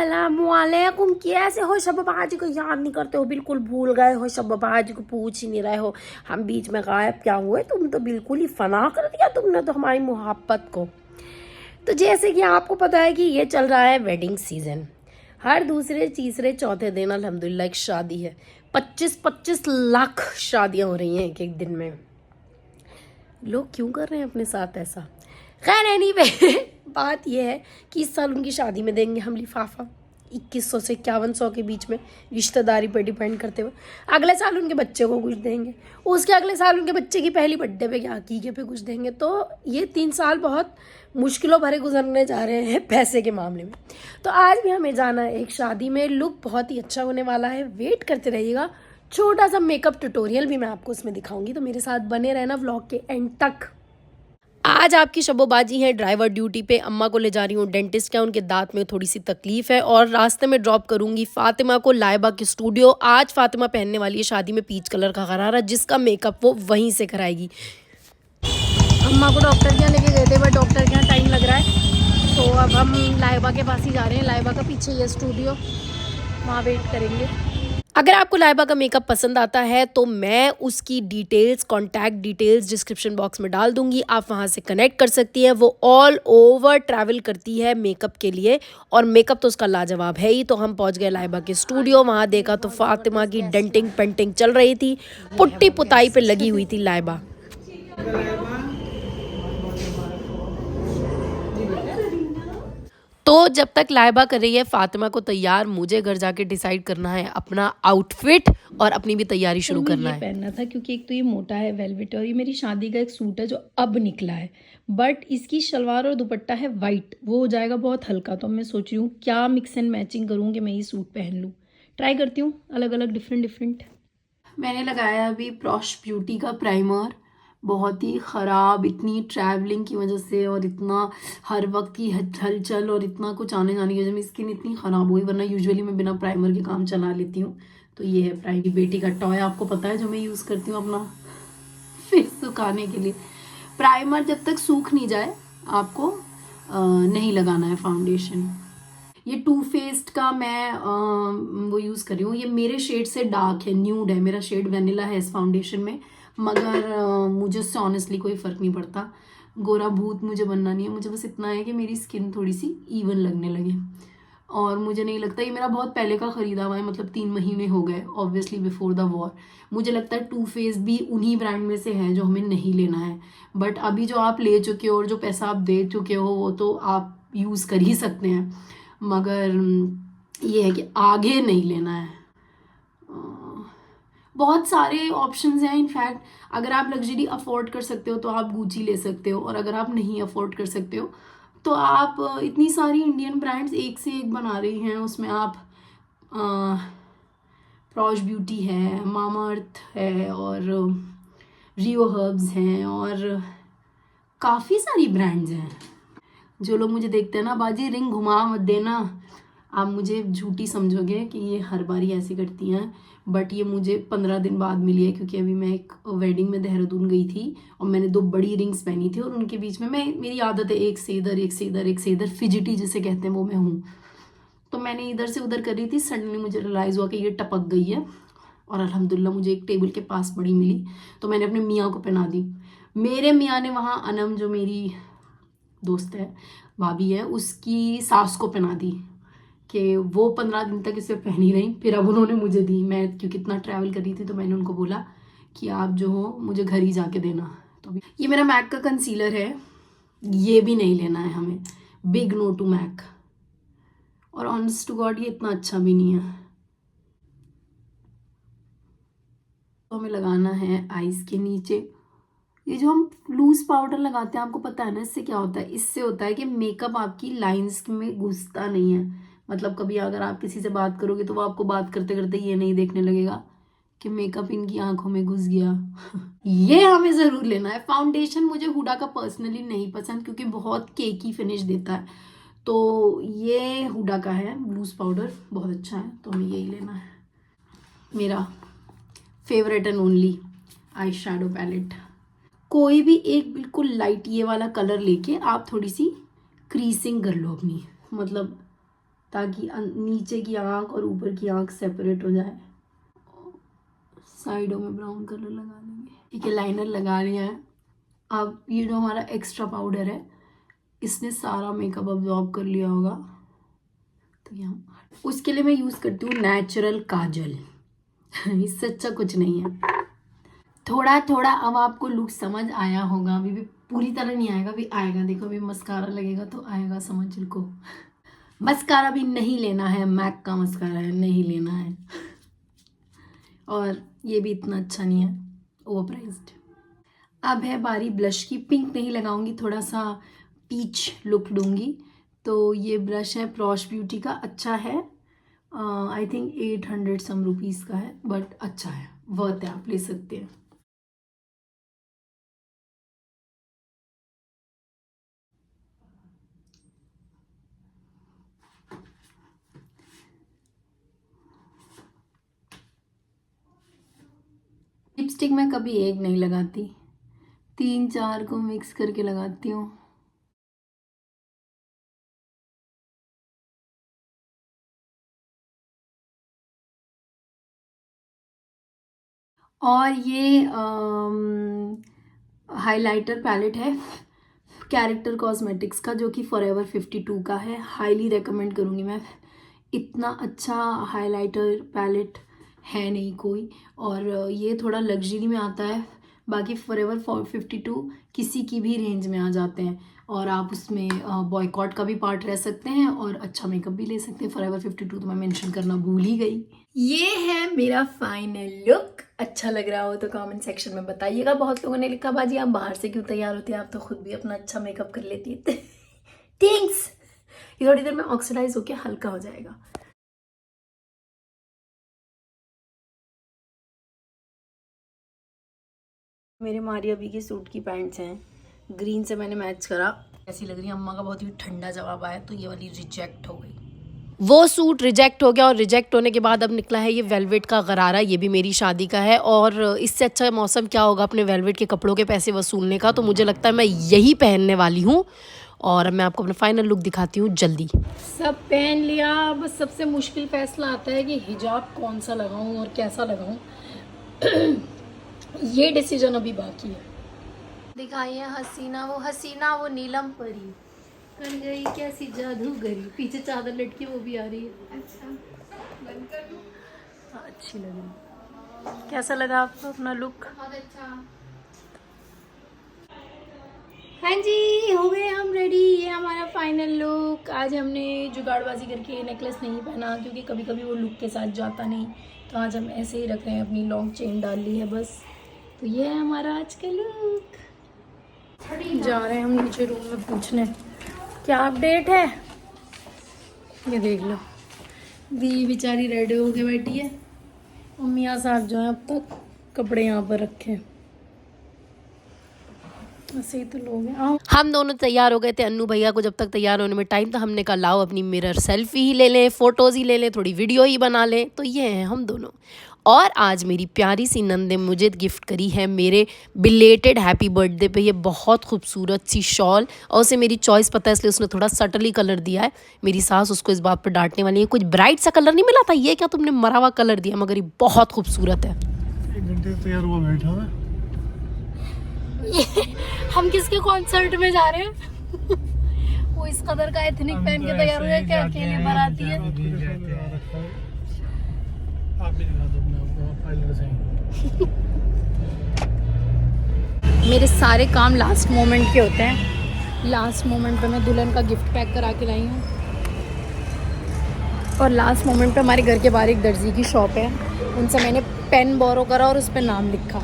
अस्सलामुअलैकुम। कैसे हो? शब बाजी को याद नहीं करते हो, बिल्कुल भूल गए हो, शब बाजी को पूछ ही नहीं रहे हो। हम बीच में गायब क्या हुए? तुम तो बिल्कुल ही फना कर दिया तुमने तो हमारी मोहब्बत को। तो जैसे कि आपको पता है कि ये चल रहा है वेडिंग सीजन। हर दूसरे तीसरे चौथे दिन अल्हम्दुलिल्लाह एक शादी है। 25-25 लाख शादियां हो रही हैं एक एक दिन में। लोग क्यों कर रहे हैं अपने साथ ऐसा? खैर एनीवे बात यह है कि इस साल उनकी शादी में देंगे हम लिफाफा 2100 से 5100 के बीच में, रिश्तेदारी पर डिपेंड करते हुए। अगले साल उनके बच्चे को कुछ देंगे, उसके अगले साल उनके बच्चे की पहली बर्थडे पे या हकीके पे कुछ देंगे। तो ये 3 साल बहुत मुश्किलों भरे गुजरने जा रहे हैं पैसे के मामले में। तो आज भी हमें जाना है एक शादी में। लुक बहुत ही अच्छा होने वाला है, वेट करते रहिएगा। छोटा सा मेकअप ट्यूटोरियल भी मैं आपको उसमें दिखाऊंगी, तो मेरे साथ बने रहना व्लॉग के एंड तक। आज आपकी शबोबाजी है ड्राइवर ड्यूटी पे। अम्मा को ले जा रही हूँ डेंटिस्ट क्या, उनके दांत में थोड़ी सी तकलीफ है, और रास्ते में ड्रॉप करूंगी फातिमा को लाइबा के स्टूडियो। आज फातिमा पहनने वाली है शादी में पीच कलर का गरारा, जिसका मेकअप वो वहीं से कराएगी। अम्मा को डॉक्टर के यहाँ लेके गए थे, बट डॉक्टर के यहाँ टाइम लग रहा है, तो अब हम लाइबा के पास ही जा रहे हैं। लाइबा का पीछे ये स्टूडियो, वहाँ वेट करेंगे। अगर आपको लाइबा का मेकअप पसंद आता है तो मैं उसकी details, contact details description box में डाल दूंगी, आप वहां से कनेक्ट कर सकती हैं। वो ऑल ओवर ट्रैवल करती है मेकअप के लिए, और मेकअप तो उसका लाजवाब है ही। तो हम पहुंच गए लाइबा के स्टूडियो। वहां देखा तो फातिमा की डेंटिंग पेंटिंग चल रही थी, पुट्टी पुताई पे लगी हुई थी लाइबा। तो जब तक लाइबा कर रही है फातिमा को तैयार, मुझे घर जाके डिसाइड करना है अपना आउटफिट और अपनी भी तैयारी शुरू करना है। पहनना था क्योंकि एक तो ये मोटा है वेलवेट, और ये मेरी शादी का एक सूट है जो अब निकला है, बट इसकी शलवार और दुपट्टा है वाइट, वो हो जाएगा बहुत हल्का। तो मैं सोच रही हूँ क्या मिक्स एंड मैचिंग करूँ कि मैं ये सूट पहन लूँ। ट्राई करती हूँ अलग अलग डिफरेंट। मैंने लगाया अभी प्रॉश ब्यूटी का प्राइमर, बहुत ही ख़राब, इतनी ट्रैवलिंग की वजह से और इतना हर वक्त की हलचल और इतना कुछ आने जाने की वजह से स्किन इतनी ख़राब हुई, वरना यूजुअली मैं बिना प्राइमर के काम चला लेती हूँ। तो ये है प्राइमर, बेटी का टॉय आपको पता है, जो मैं यूज़ करती हूँ अपना फेस सुखाने के लिए। प्राइमर जब तक सूख नहीं जाए आपको नहीं लगाना है फाउंडेशन। ये टू फेस्ड का मैं वो यूज़ कर रही हूँ। ये मेरे शेड से डार्क है, न्यूड है, मेरा शेड वेनिला है इस फाउंडेशन में, मगर मुझे उससे ऑनेस्टली कोई फ़र्क नहीं पड़ता। गोरा भूत मुझे बनना नहीं है, मुझे बस इतना है कि मेरी स्किन थोड़ी सी इवन लगने लगे। और मुझे नहीं लगता, ये मेरा बहुत पहले का ख़रीदा हुआ है, मतलब 3 महीने हो गए, ऑब्वियसली बिफोर द वॉर। मुझे लगता है टू फेस भी उन्हीं ब्रांड में से है जो हमें नहीं लेना है, बट अभी जो आप ले चुके हो और जो पैसा आप दे चुके हो वो तो आप यूज़ कर ही सकते हैं, मगर ये है कि आगे नहीं लेना है। बहुत सारे ऑप्शंस हैं इनफैक्ट। अगर आप लग्जरी अफोर्ड कर सकते हो तो आप गुची ले सकते हो, और अगर आप नहीं अफोर्ड कर सकते हो तो आप इतनी सारी इंडियन ब्रांड्स एक से एक बना रही हैं, उसमें आप प्रॉश ब्यूटी है, मामा अर्थ है, और रियो हर्ब्स हैं, और काफ़ी सारी ब्रांड्स हैं। जो लोग मुझे देखते हैं ना, बाजी रिंग घुमा मत देना, आप मुझे झूठी समझोगे कि ये हर बारी ऐसी करती हैं, बट ये मुझे 15 दिन बाद मिली है, क्योंकि अभी मैं एक वेडिंग में देहरादून गई थी और मैंने 2 बड़ी रिंग्स पहनी थी, और उनके बीच में मेरी आदत है एक से इधर एक से इधर एक से इधर, फिजिटी जिसे कहते हैं वो मैं हूँ। तो मैंने इधर से उधर कर रही थी, सडनली मुझे रियलाइज़ हुआ कि ये टपक गई है, और अल्हम्दुलिल्लाह मुझे एक टेबल के पास बड़ी मिली, तो मैंने अपने मियाँ को पहना दी। मेरे मियाँ ने वहाँ अनम, जो मेरी दोस्त है, भाभी है, उसकी सास को पहना दी कि वो 15 दिन तक इसे पहनी रही, फिर अब उन्होंने मुझे दी। मैं क्योंकि इतना ट्रैवल कर रही थी तो मैंने उनको बोला कि आप जो हो मुझे घर ही जाके देना। तो ये मेरा मैक का कंसीलर है, ये भी नहीं लेना है हमें, बिग नो टू मैक, और ऑनेस्ट टू गॉड ये इतना अच्छा भी नहीं है। तो हमें लगाना है आईज के नीचे। ये जो हम लूज पाउडर लगाते हैं, आपको पता है ना इससे क्या होता है? इससे होता है कि मेकअप आपकी लाइंस में घुसता नहीं है। मतलब कभी अगर आप किसी से बात करोगे तो वो आपको बात करते करते ये नहीं देखने लगेगा कि मेकअप इनकी आंखों में घुस गया। ये हमें ज़रूर लेना है। फाउंडेशन मुझे हुडा का पर्सनली नहीं पसंद, क्योंकि बहुत केकी फिनिश देता है, तो ये हुडा का है लूज पाउडर, बहुत अच्छा है, तो हमें यही लेना है। मेरा favourite and only eye shadow palette. कोई भी एक बिल्कुल लाइट ये वाला कलर लेके आप थोड़ी सी क्रीसिंग कर लो अपनी, मतलब ताकि नीचे की आँख और ऊपर की आँख सेपरेट हो जाए। साइडों में ब्राउन कलर लगा देंगे। ठीक है, लाइनर लगा लिया है। अब ये जो हमारा एक्स्ट्रा पाउडर है इसने सारा मेकअप अब्जॉर्ब कर लिया होगा, तो यहाँ उसके लिए मैं यूज़ करती हूँ नेचुरल काजल। इससे अच्छा कुछ नहीं है। थोड़ा थोड़ा अब आपको लुक समझ आया होगा, अभी भी पूरी तरह नहीं आएगा, अभी आएगा। देखो अभी मस्कारा लगेगा तो आएगा समझ को। मस्कारा भी नहीं लेना है, मैक का मस्कारा है, नहीं लेना है। और ये भी इतना अच्छा नहीं है, ओवरप्राइज्ड। अब है बारी ब्लश की। पिंक नहीं लगाऊंगी, थोड़ा सा पीच लुक दूंगी। तो ये ब्लश है प्रॉश ब्यूटी का, अच्छा है। आई थिंक 800 सम रुपीज़ का है, बट अच्छा है, वर्थ है, आप ले सकते हैं। लिपस्टिक मैं कभी एक नहीं लगाती, 3-4 को मिक्स करके लगाती हूँ। और ये हाइलाइटर पैलेट है कैरेक्टर कॉस्मेटिक्स का, जो कि फॉरएवर 52 का है। हाईली रेकमेंड करूँगी मैं। इतना अच्छा हाइलाइटर पैलेट है नहीं कोई। और ये थोड़ा लग्जरी में आता है, बाकी फॉरएवर 52 किसी की भी रेंज में आ जाते हैं, और आप उसमें बॉयकॉट का भी पार्ट रह सकते हैं और अच्छा मेकअप भी ले सकते हैं। फॉरएवर 52 तो मैं मेंशन करना भूल ही गई। ये है मेरा फाइनल लुक। अच्छा लग रहा हो तो कमेंट सेक्शन में बताइएगा। बहुत लोगों ने लिखा बाजी आप बाहर से क्यों तैयार होती है, आप तो खुद भी अपना अच्छा मेकअप कर लेती है। थैंक्स। ये थोड़ी देर में ऑक्सीडाइज होके हल्का हो जाएगा। मेरे मारिया बी के सूट की पैंट्स हैं, ग्रीन से मैंने मैच करा। ऐसी लग रही है। अम्मा का बहुत ही ठंडा जवाब आया तो ये वाली रिजेक्ट हो गई। वो सूट रिजेक्ट हो गया, और रिजेक्ट होने के बाद अब निकला है ये वेलवेट का गरारा। ये भी मेरी शादी का है, और इससे अच्छा मौसम क्या होगा अपने वेलवेट के कपड़ों के पैसे वसूलने का। तो मुझे लगता है मैं यही पहनने वाली हूँ। और अब मैं आपको अपना फाइनल लुक दिखाती हूँ जल्दी। सब पहन लिया, बस सबसे मुश्किल फैसला आता है कि हिजाब कौन सा लगाऊँ और कैसा लगाऊँ। ये डिसीजन अभी बाकी है। दिखाइए हसीना वो नीलम परी कर गई कैसी जादूगरी। पीछे चादर लटकी वो भी आ रही है। अच्छा बंद कर दूं? हाँ, अच्छी लग रही। कैसा लगा आपको अपना लुक? बहुत अच्छा। हाँ जी, हो गए हम रेडी। ये हमारा फाइनल लुक। आज हमने जुगाड़बाजी करके नेकलेस नहीं पहना, क्योंकि कभी कभी वो लुक के साथ जाता नहीं, तो आज हम ऐसे ही रख रहे हैं। अपनी लॉन्ग चेन डाल ली है बस। तो ये है हमारा आज का लुक। जा रहे हैं हम नीचे रूम में पूछने क्या अपडेट है। ये देख लो, दी बेचारी रेडी होके बैठी है, और मियाँ साहब जो है अब तक कपड़े यहाँ पर रखे। ऐसे ही तो लोग हैं। हम दोनों तैयार हो गए थे। अन्नू भैया को जब तक तैयार होने में टाइम था, हमने कहा लाओ अपनी मिरर सेल्फी ही ले लें, फोटोज़ ही ले लें, थोड़ी वीडियो ही बना लें। तो ये हैं हम दोनों। और आज मेरी प्यारी सी नंद ने मुझे गिफ्ट करी है मेरे बिलेटेड हैप्पी बर्थडे पे ये बहुत खूबसूरत सी शॉल। और उसे मेरी चॉइस पता है, इसलिए उसने थोड़ा सटली कलर दिया है। मेरी सास उसको इस बात पर डांटने वाली है, कुछ ब्राइट सा कलर नहीं मिला था, ये क्या तुमने मरा हुआ कलर दिया, मगर ये बहुत खूबसूरत है। 1 घंटे तैयार हुआ बैठा है। हम किसके कॉन्सर्ट में जा रहे हैं? वो इस कदर का एथनिक पहन के तैयार हुए क्या अकेले बाराती है? आप भी दिखा दो अपने आप को, पायलट से। मेरे सारे काम लास्ट मोमेंट के होते हैं। लास्ट मोमेंट पे मैं दुल्हन का गिफ्ट पैक करा के लाई हूँ, और लास्ट मोमेंट पे हमारे घर के बाहर एक दर्जी की शॉप है, उनसे मैंने पेन बोरो करा और उस पर नाम लिखा।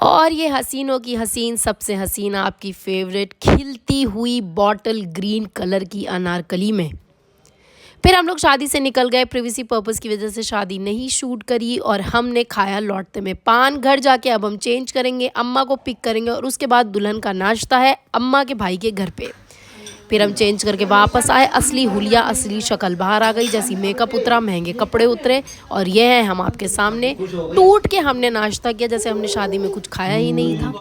और ये हसीनों की हसीन, सबसे हसीन आपकी फेवरेट खिलती हुई बॉटल ग्रीन कलर की अनारकली में। फिर हम लोग शादी से निकल गए। प्रिवेसी पर्पस की वजह से शादी नहीं शूट करी, और हमने खाया लौटते में पान। घर जाके अब हम चेंज करेंगे, अम्मा को पिक करेंगे, और उसके बाद दुल्हन का नाश्ता है अम्मा के भाई के घर पे। फिर हम चेंज करके वापस आए। असली हुलिया, असली शक्ल बाहर आ गई। जैसी मेकअप उतरा, महंगे कपड़े उतरे, और ये है हम आपके सामने। टूट के हमने नाश्ता किया जैसे हमने शादी में कुछ खाया ही नहीं था।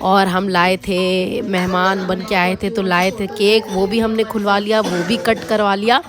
और हम लाए थे, मेहमान बन के आए थे तो लाए थे केक, वो भी हमने खुलवा लिया, वो भी कट करवा लिया।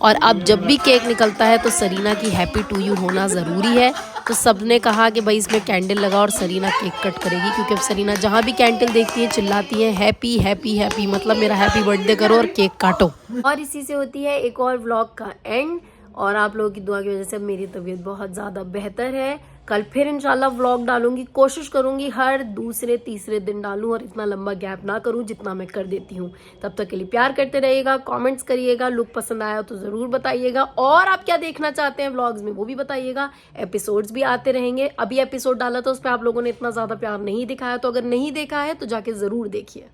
और अब जब भी केक निकलता है तो सरीना की हैप्पी टू यू होना ज़रूरी है। तो सबने कहा कि भाई इसमें कैंडल लगा और सरीना केक कट करेगी, क्योंकि अब सरीना जहाँ भी कैंडल देखती है चिल्लाती है हैप्पी हैप्पी हैप्पी, मतलब मेरा हैप्पी बर्थडे करो और केक काटो। और इसी से होती है एक और व्लॉग का एंड। और आप लोगों की दुआ की वजह से अब मेरी तबीयत बहुत ज़्यादा बेहतर है। कल फिर इंशाल्लाह व्लॉग डालूंगी, कोशिश करूंगी हर दूसरे तीसरे दिन डालूं और इतना लंबा गैप ना करूं जितना मैं कर देती हूं। तब तक के लिए प्यार करते रहिएगा, कमेंट्स करिएगा, लुक पसंद आया तो ज़रूर बताइएगा, और आप क्या देखना चाहते हैं व्लॉग्स में वो भी बताइएगा। एपिसोड्स भी आते रहेंगे, अभी एपिसोड डाला तो उस पर आप लोगों ने इतना ज़्यादा प्यार नहीं दिखाया, तो अगर नहीं देखा है तो जाके ज़रूर देखिए।